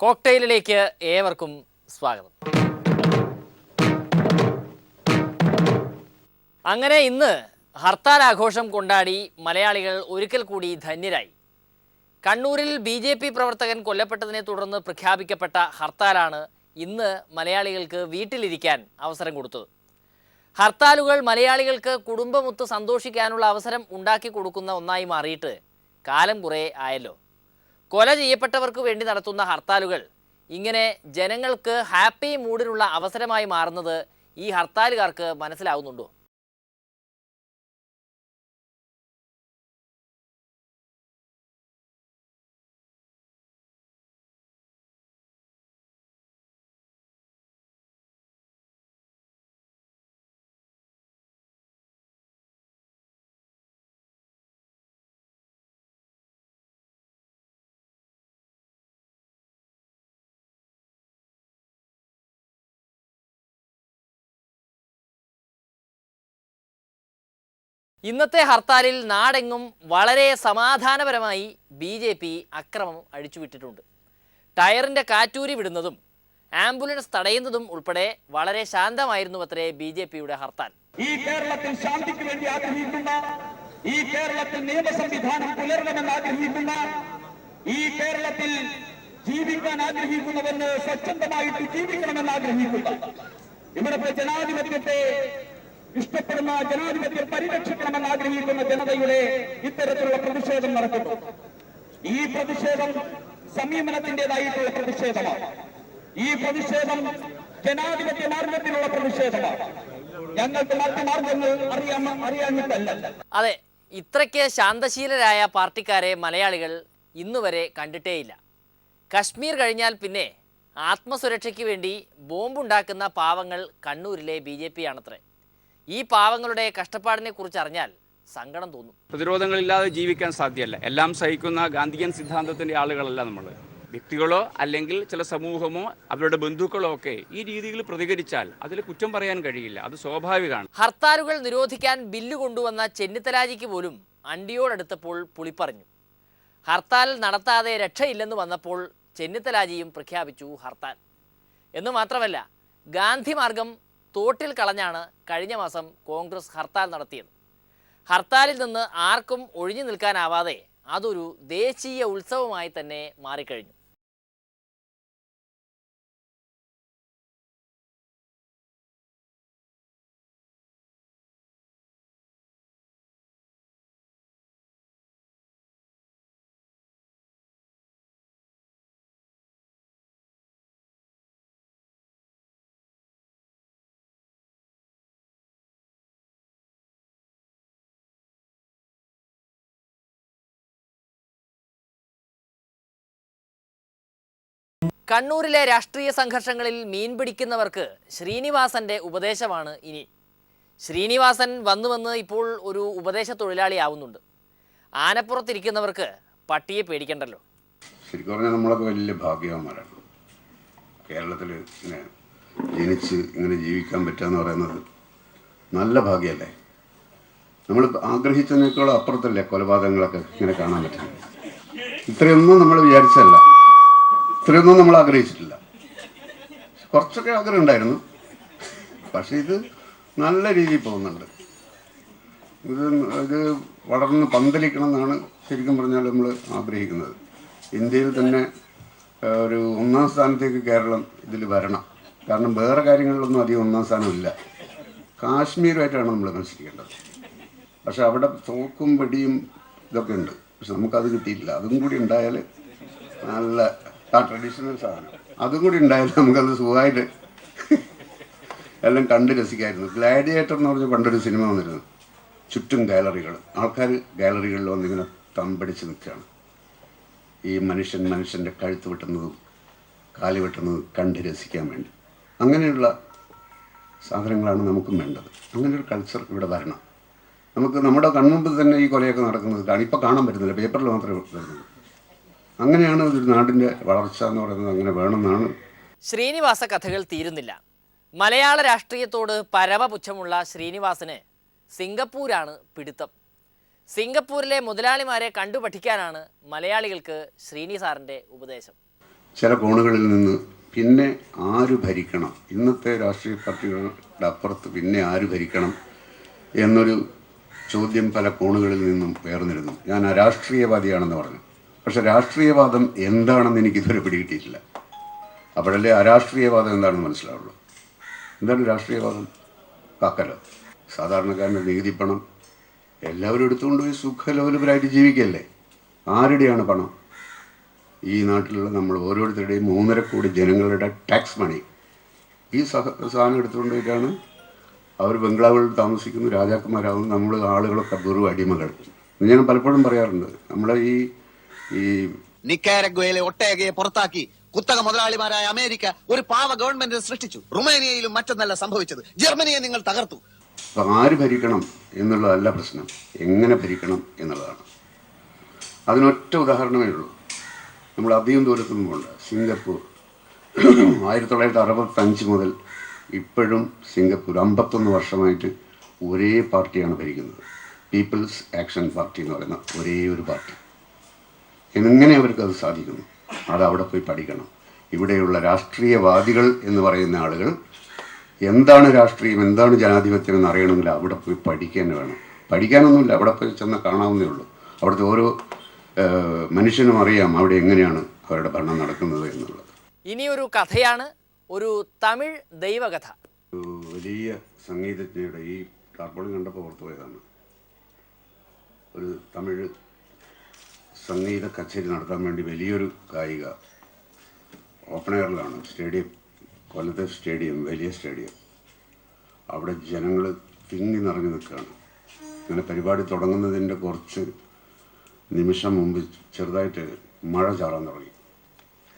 കോക്ടെയിലിലേക്ക് ഏവർക്കും സ്വാഗതം. അങ്ങനെ ഇന്ന് ഹർത്താൽ ആഘോഷം കൊണ്ടാടി മലയാളികൾ ഒരിക്കൽ കൂടി ധന്യരായി. കണ്ണൂരിൽ BJP പ്രവർത്തകൻ കൊല്ലപ്പെട്ടതിനെ തുടർന്ന് പ്രഖ്യാപിക്കപ്പെട്ട ഹർത്താലാണ് ഇന്ന് മലയാളികൾക്ക് വീട്ടിലിരിക്കാൻ അവസരം കൊടുത്തത്. ഹർത്താലുകൾ മലയാളികൾക്ക് കുടുംബമൊത്ത് സന്തോഷിക്കാനുള്ള അവസരം ഉണ്ടാക്കി കൊടുക്കുന്ന ഒന്നായി മാറിയിട്ട് കാലം കുറേ ആയല്ലോ. കൊല ചെയ്യപ്പെട്ടവർക്ക് വേണ്ടി നടത്തുന്ന ഹർത്താലുകൾ ഇങ്ങനെ ജനങ്ങൾക്ക് ഹാപ്പി മൂഡിനുള്ള അവസരമായി മാറുന്നത് ഈ ഹർത്താലുകാർക്ക് മനസ്സിലാവുന്നുണ്ടോ? ഇന്നത്തെ ഹർത്താലിൽ നാടെങ്ങും വളരെ സമാധാനപരമായി BJP അക്രമം അഴിച്ചുവിട്ടിട്ടുണ്ട്. ടയറിൻ്റെ കാറ്റൂരി വിടുന്നതും ആംബുലൻസ് തടയുന്നതും ഉൾപ്പെടെ വളരെ ശാന്തമായിരുന്നു അത്രേ BJPയുടെ ഹർത്താൽ. ഈ കേരളത്തിൽ ശാന്തിക്ക് വേണ്ടി ആഗ്രഹിക്കുന്ന, ഈ കേരളത്തിൽ നിയമ സംവിധാനം പുലരണമെന്ന് ആഗ്രഹിക്കുന്ന, ഈ കേരളത്തിൽ ജീവിക്കാൻ ആഗ്രഹിക്കുന്നവന് സ്വച്ഛന്തമായിട്ട് ജീവിക്കണമെന്ന് ആഗ്രഹിക്കുന്ന, ഇവിടുത്തെ ജനാധിപത്യത്തെ ഇഷ്ടപ്പെടുന്ന, ജനാധിപത്യം പരിരക്ഷിക്കണമെന്ന് ആഗ്രഹിക്കുന്ന ജനതയുടെ ഇത്തരത്തിലുള്ള പ്രതിഷേധം നടക്കുന്നു. ഈ പ്രതിഷേധം സംയമനത്തിൻ്റെതായിട്ടുള്ള പ്രതിഷേധമാണ്. ഈ പ്രതിഷേധം ജനാധിപത്യ മാർഗത്തിലുള്ള പ്രതിഷേധമാണ്. ഞങ്ങൾക്ക് മറ്റു മാർഗങ്ങൾ അറിയാഞ്ഞിട്ടല്ല. അതെ, ഇത്രയ്ക്ക് ശാന്തശീലരായ പാർട്ടിക്കാരെ മലയാളികൾ ഇന്നുവരെ കണ്ടിട്ടേയില്ല. കശ്മീർ കഴിഞ്ഞാൽ പിന്നെ ആത്മസുരക്ഷയ്ക്ക് വേണ്ടി ബോംബുണ്ടാക്കുന്ന പാവങ്ങൾ കണ്ണൂരിലെ BJP ആണത്രേ. ഈ പാവങ്ങളുടെ കഷ്ടപ്പാടിനെ കുറിച്ച് അറിഞ്ഞാൽ സങ്കടം തോന്നും. പ്രതിരോധങ്ങളില്ലാതെ ജീവിക്കാൻ സാധ്യമല്ല. എല്ലാം സഹിക്കുന്ന ഗാന്ധിയൻ സിദ്ധാന്തത്തിൻ്റെ ആളുകളല്ല നമ്മൾ. വ്യക്തികളോ അല്ലെങ്കിൽ ചില സമൂഹമോ അവരുടെ ബന്ധുക്കളോ ഒക്കെ ഈ രീതിയിൽ പ്രതികരിച്ചാൽ അതിൽ കുറ്റം പറയാൻ കഴിയില്ല. അത് സ്വാഭാവികമാണ്. ഹർത്താലുകൾ നിരോധിക്കാൻ ബില്ല് കൊണ്ടുവന്ന ചെന്നിത്തലാജിക്ക് പോലും അണ്ടിയോടടുത്തപ്പോൾ പുളിപ്പറഞ്ഞു. ഹർത്താൽ നടത്താതെ രക്ഷയില്ലെന്ന് വന്നപ്പോൾ ചെന്നിത്തലാജിയും പ്രഖ്യാപിച്ചു ഹർത്താൽ. എന്നു മാത്രമല്ല, ഗാന്ധി മാർഗം തോട്ടിൽ കളഞ്ഞാണ് കഴിഞ്ഞ മാസം കോൺഗ്രസ് ഹർത്താൽ നടത്തിയത്. ഹർത്താലിൽ നിന്ന് ആർക്കും ഒഴിഞ്ഞു നിൽക്കാനാവാതെ അതൊരു ദേശീയ ഉത്സവമായി തന്നെ മാറിക്കഴിഞ്ഞു. കണ്ണൂരിലെ രാഷ്ട്രീയ സംഘർഷങ്ങളിൽ മീൻ പിടിക്കുന്നവർക്ക് ശ്രീനിവാസന്റെ ഉപദേശമാണ് ഇനി. ശ്രീനിവാസൻ വന്ന് ഇപ്പോൾ ഒരു ഉപദേശ തൊഴിലാളിയാവുന്നുണ്ട്. ആനപ്പുറത്തിരിക്കുന്നവർക്ക് പട്ടിയെ പേടിക്കണ്ടല്ലോ. ശരിക്കും പറഞ്ഞാൽ നമ്മളൊക്കെ വലിയ ഭാഗ്യവാന്മാരാണ്. കേരളത്തിൽ ഇങ്ങനെ ജനിച്ച് ഇങ്ങനെ ജീവിക്കാൻ പറ്റുക പറയുന്നത് നല്ല ഭാഗ്യമല്ലേ. നമ്മൾ ആഗ്രഹിച്ചതിനേക്കാളും അപ്പുറത്തല്ലേ കൊലപാതകങ്ങളൊക്കെ ഇങ്ങനെ കാണാൻ പറ്റുന്നത്. ഇത്രയൊന്നും നമ്മൾ വിചാരിച്ചല്ല, ഇത്രയൊന്നും നമ്മൾ ആഗ്രഹിച്ചിട്ടില്ല. കുറച്ചൊക്കെ ആഗ്രഹം ഉണ്ടായിരുന്നു, പക്ഷെ ഇത് നല്ല രീതിയിൽ പോകുന്നുണ്ട്. ഇത് വളർന്ന് പന്തലിക്കണം എന്നാണ് ശരിക്കും പറഞ്ഞാൽ നമ്മൾ ആഗ്രഹിക്കുന്നത്. ഇന്ത്യയിൽ തന്നെ ഒരു ഒന്നാം സ്ഥാനത്തേക്ക് കേരളം ഇതിൽ വരണം. കാരണം വേറെ കാര്യങ്ങളിലൊന്നും അധികം ഒന്നാം സ്ഥാനമില്ല. കാശ്മീരുമായിട്ടാണ് നമ്മൾ മത്സരിക്കേണ്ടത്. പക്ഷെ അവിടെ തോക്കും വെടിയും ഇതൊക്കെ ഉണ്ട്, പക്ഷെ നമുക്കത് കിട്ടിയില്ല. അതും കൂടി ഉണ്ടായാൽ നല്ല ട്രഡീഷണൽ സാധനം അതും കൂടി ഉണ്ടായാലും നമുക്കത് സുഖമായിട്ട് എല്ലാം കണ്ട് രസിക്കായിരുന്നു. ഗ്ലാഡിയേറ്റർ എന്ന് പറഞ്ഞ പണ്ടൊരു സിനിമ വന്നിരുന്നു. ചുറ്റും ഗാലറികൾ, ആൾക്കാർ ഗാലറികളിൽ വന്നിങ്ങനെ തമ്പടിച്ച് നിൽക്കുകയാണ്. ഈ മനുഷ്യൻ്റെ കഴുത്ത് വെട്ടുന്നതും കാല് വെട്ടുന്നതും കണ്ട് രസിക്കാൻ വേണ്ടി. അങ്ങനെയുള്ള സാധനങ്ങളാണ് നമുക്കും വേണ്ടത്. അങ്ങനെയൊരു കൾച്ചർ ഇവിടെ വരണം. നമുക്ക് നമ്മുടെ കൺമുമ്പിൽ തന്നെ ഈ കൊലയൊക്കെ നടക്കുന്നത് ഇപ്പോൾ കാണാൻ പറ്റുന്നില്ല, പേപ്പറിൽ മാത്രമേ വരുന്നുള്ളൂ. അങ്ങനെയാണ് ഒരു നാടിൻ്റെ വളർച്ച എന്ന് പറയുന്നത്. അങ്ങനെ വേണമെന്നാണ്. ശ്രീനിവാസ കഥകൾ തീരുന്നില്ല. മലയാള രാഷ്ട്രീയത്തോട് പരമപുച്ഛമുള്ള ശ്രീനിവാസന് സിംഗപ്പൂരാണ് പിടുത്തം. സിംഗപ്പൂരിലെ മുതലാളിമാരെ കണ്ടു പഠിക്കാനാണ് മലയാളികൾക്ക് ശ്രീനി സാറിൻ്റെ ഉപദേശം. ചില കോണുകളിൽ നിന്ന് പിന്നെ ആര് ഭരിക്കണം, ഇന്നത്തെ രാഷ്ട്രീയ പാർട്ടികളുടെ അപ്പുറത്ത് പിന്നെ ആര് ഭരിക്കണം എന്നൊരു ചോദ്യം പല കോണുകളിൽ നിന്നും ഉയർന്നിരുന്നു. ഞാൻ അരാഷ്ട്രീയവാദിയാണെന്ന് പറഞ്ഞു. പക്ഷെ രാഷ്ട്രീയവാദം എന്താണെന്ന് എനിക്കിതുവരെ പിടികിട്ടിയിട്ടില്ല. അപ്പോഴല്ലേ അരാഷ്ട്രീയവാദം എന്താണെന്ന് മനസ്സിലാവുള്ളൂ. എന്താണ് രാഷ്ട്രീയവാദം? കാക്കലോ? സാധാരണക്കാരൻ്റെ നികുതിപ്പണം എല്ലാവരും എടുത്തുകൊണ്ടുപോയി സുഖലോലുപരായിട്ട് ജീവിക്കല്ലേ. ആരുടെയാണ് പണം? ഈ നാട്ടിലുള്ള നമ്മൾ ഓരോരുത്തരുടെയും 3.5 കോടി ജനങ്ങളുടെ ടാക്സ് മണി. ഈ സാധനം എടുത്തുകൊണ്ട് പോയിട്ടാണ് അവർ ബംഗ്ലാവുകളിൽ താമസിക്കുന്നു, രാജാക്കന്മാരാകുന്നു, നമ്മൾ ആളുകളൊക്കെ വെറും അടിമകൾ. ഞാൻ പലപ്പോഴും പറയാറുണ്ട്, നമ്മളെ ഈ നിക്കാരഗ്വയിലെ ഒട്ടേകയെ പുറത്താക്കി കുത്തക മുതലാളിമാരായ അമേരിക്ക ഒരു പാവ ഗവൺമെന്റിനെ സൃഷ്ടിച്ചു. റുമേനിയയിലും മറ്റൊന്നല്ല സംഭവിച്ചത്. ജർമ്മനിയെ നിങ്ങൾ തകർത്തു. അപ്പം ആര് ഭരിക്കണം എന്നുള്ളതല്ല പ്രശ്നം, എങ്ങനെ ഭരിക്കണം എന്നുള്ളതാണ്. അതിനൊറ്റ ഉദാഹരണമേ ഉള്ളൂ. നമ്മൾ അധികം ദൂരത്തൊന്നും പോകണ്ട. സിംഗപ്പൂർ 1965 മുതൽ ഇപ്പോഴും സിംഗപ്പൂർ 51 വർഷമായിട്ട് ഒരേ പാർട്ടിയാണ് ഭരിക്കുന്നത്. പീപ്പിൾസ് ആക്ഷൻ പാർട്ടി എന്ന് പറയുന്ന ഒരേ ഒരു പാർട്ടി. എങ്ങനെ അവർക്ക് അത് സാധിക്കുന്നു? അത് അവിടെ പോയി പഠിക്കണം. ഇവിടെയുള്ള രാഷ്ട്രീയവാദികൾ എന്ന് പറയുന്ന ആളുകൾ എന്താണ് രാഷ്ട്രീയം, എന്താണ് ജനാധിപത്യം എന്ന് അറിയണമെങ്കിൽ അവിടെ പോയി പഠിക്കാൻ വേണം. പഠിക്കാനൊന്നുമില്ല, അവിടെ പോയി ചെന്ന് കാണാവുന്നേ ഉള്ളൂ. അവിടുത്തെ ഓരോ മനുഷ്യനും അറിയാം അവിടെ എങ്ങനെയാണ് അവരുടെ ഭരണം നടക്കുന്നത് എന്നുള്ളത്. ഇനിയൊരു കഥയാണ്, ഒരു തമിഴ് ദൈവകഥ. ഒരു വലിയ സംഗീതജ്ഞയുടെ, ഈ ടാർപോളിൻ കണ്ടപ്പോൾ ഓർത്തു പോയതാണ്, ഒരു തമിഴ് സംഗീത കച്ചേരി നടത്താൻ വേണ്ടി വലിയൊരു ഗായിക ഓപ്പൺ എയറിലാണ്, സ്റ്റേഡിയം, കൊല്ലത്തെ സ്റ്റേഡിയം, വലിയ സ്റ്റേഡിയം. അവിടെ ജനങ്ങൾ തിങ്ങി നിറഞ്ഞു നിൽക്കുകയാണ്. അങ്ങനെ പരിപാടി തുടങ്ങുന്നതിൻ്റെ കുറച്ച് നിമിഷം മുമ്പ് ചെറുതായിട്ട് മഴ ചാറാൻ തുടങ്ങി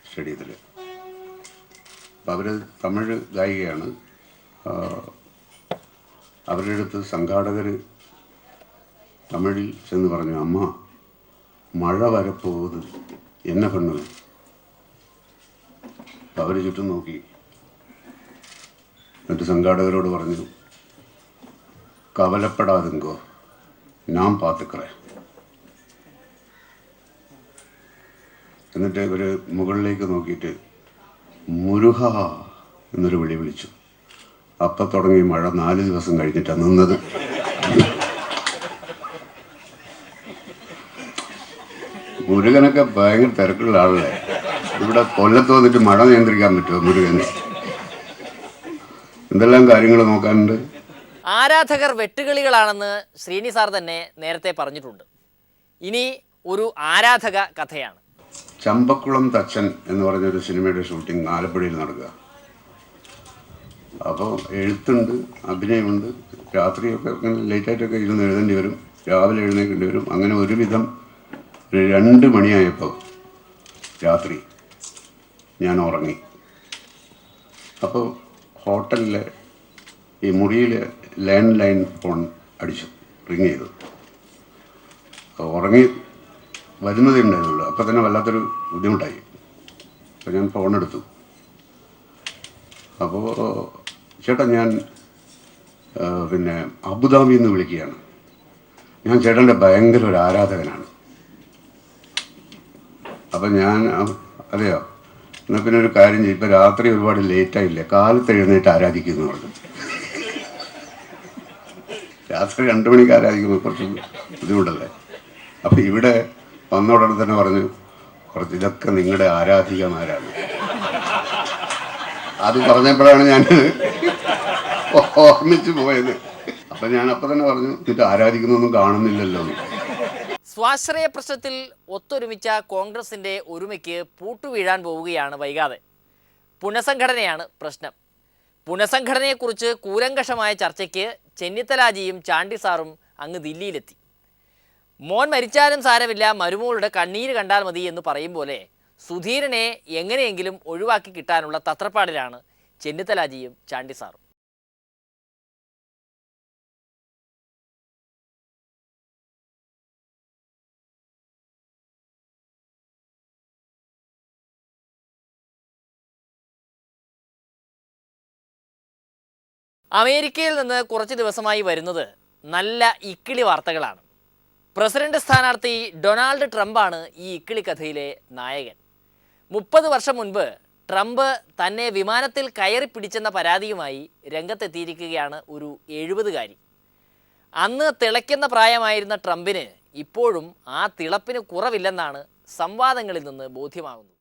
സ്റ്റേഡിയത്തിൽ. അപ്പോൾ അവർ തമിഴ് ഗായികയാണ്. അവരുടെ അടുത്ത് സംഘാടകർ തമിഴിൽ ചെന്ന് പറഞ്ഞു, അമ്മ മഴ വരപ്പോകുന്നത് എന്നെ പെണ്ണു. അപ്പം അവർ ചുറ്റും നോക്കി. എന്നിട്ട് സംഘാടകരോട് പറഞ്ഞു, കവലപ്പെടാതെങ്കോ ഞാൻ പാത്തുക്കറേ. എന്നിട്ട് ഇവർ മുകളിലേക്ക് നോക്കിയിട്ട് മുരുഹ എന്നൊരു വിളി വിളിച്ചു. അപ്പം തുടങ്ങി മഴ. 4 ദിവസം കഴിഞ്ഞിട്ടാണ് നിന്നത്. മുരുകനൊക്കെ ഭയങ്കര തിരക്കുള്ള ആളല്ലേ. ഇവിടെ കൊല്ലത്ത് വന്നിട്ട് മഴ നിയന്ത്രിക്കാൻ പറ്റുമോ മുരുകന്? എന്തെല്ലാം കാര്യങ്ങൾ നോക്കാനുണ്ട്. ആരാധകർ വെട്ടുകളികളാണെന്ന് ശ്രീനി സാർ തന്നെ നേരത്തെ പറഞ്ഞിട്ടുണ്ട്. ഇനി ഒരു ആരാധക കഥയാണ്. ചമ്പക്കുളം തച്ചൻ എന്ന് പറഞ്ഞൊരു സിനിമയുടെ ഷൂട്ടിംഗ് ആലപ്പുഴയിൽ നടക്കുക. അപ്പോൾ എഴുത്തുണ്ട്, അഭിനയമുണ്ട്. രാത്രിയൊക്കെ ഇങ്ങനെ ലേറ്റായിട്ടൊക്കെ ഇരുന്ന് എഴുതേണ്ടി വരും, രാവിലെ എഴുന്നേൽക്കേണ്ടി വരും. അങ്ങനെ ഒരുവിധം 2 മണിയായപ്പോൾ രാത്രി ഞാൻ ഉറങ്ങി. അപ്പോൾ ഹോട്ടലിലെ ഈ മുറിയിൽ ലാൻഡ് ലൈൻ ഫോൺ അടിച്ചു, റിങ് ചെയ്തു. ഉറങ്ങി വരുന്നതേ ഉണ്ടായിരുന്നുള്ളൂ. അപ്പോൾ തന്നെ വല്ലാത്തൊരു ബുദ്ധിമുട്ടായി. അപ്പോൾ ഞാൻ ഫോൺ എടുത്തു. അപ്പോൾ ചേട്ടാ, ഞാൻ പിന്നെ അബുദാബിയിൽ നിന്ന് വിളിക്കുകയാണ്. ഞാൻ ചേട്ടൻ്റെ ഭയങ്കര ഒരു ആരാധകനാണ്. അപ്പം ഞാൻ, അതെയോ, എന്നാൽ പിന്നെ ഒരു കാര്യം ചെയ്യും, ഇപ്പം രാത്രി ഒരുപാട് ലേറ്റായില്ലേ, കാലത്ത് എഴുന്നേറ്റ് ആരാധിക്കുന്നു പറഞ്ഞു. രാത്രി 2 മണിക്ക് ആരാധിക്കുമ്പോൾ കുറച്ച് ബുദ്ധിമുട്ടല്ലേ. അപ്പം ഇവിടെ വന്ന ഉടനെ തന്നെ പറഞ്ഞു, കുറച്ച് ഇതൊക്കെ നിങ്ങളുടെ ആരാധികമാരാണ്. അത് പറഞ്ഞപ്പോഴാണ് ഞാൻ ഓർമ്മിച്ചു പോയത്. അപ്പം ഞാൻ അപ്പം തന്നെ പറഞ്ഞു, ഇത് ആരാധിക്കുന്നൊന്നും കാണുന്നില്ലല്ലോ. സ്വാശ്രയ പ്രശ്നത്തിൽ ഒത്തൊരുമിച്ച കോൺഗ്രസിൻ്റെ ഒരുമയ്ക്ക് പൂട്ടുവീഴാൻ പോവുകയാണ് വൈകാതെ. പുനഃസംഘടനയാണ് പ്രശ്നം. പുനഃസംഘടനയെക്കുറിച്ച് കൂലങ്കഷമായ ചർച്ചയ്ക്ക് ചെന്നിത്തലാജിയും ചാണ്ടി സാറും അങ്ങ് ദില്ലിയിലെത്തി. മോൻ മരിച്ചാലും സാരമില്ല, മരുമോളുടെ കണ്ണീര് കണ്ടാൽ മതി എന്ന് പറയും പോലെ സുധീരനെ എങ്ങനെയെങ്കിലും ഒഴിവാക്കി കിട്ടാനുള്ള തത്രപ്പാടിലാണ് ചെന്നിത്തലാജിയും ചാണ്ടി സാറും. അമേരിക്കയിൽ നിന്ന് കുറച്ച് ദിവസമായി വരുന്നത് നല്ല ഇക്കിളി വാർത്തകളാണ്. പ്രസിഡന്റ് സ്ഥാനാർത്ഥി ഡൊണാൾഡ് ട്രംപാണ് ഈ ഇക്കിളി കഥയിലെ നായകൻ. 30 വർഷം മുൻപ് ട്രംപ് തന്നെ വിമാനത്തിൽ കയറി പിടിച്ചെന്ന പരാതിയുമായി രംഗത്തെത്തിയിരിക്കുകയാണ് ഒരു 70-കാരി. അന്ന് തിളയ്ക്കുന്ന പ്രായമായിരുന്ന ട്രംപിന് ഇപ്പോഴും ആ തിളപ്പിന് കുറവില്ലെന്നാണ് സംവാദങ്ങളിൽ നിന്ന് ബോധ്യമാകുന്നത്.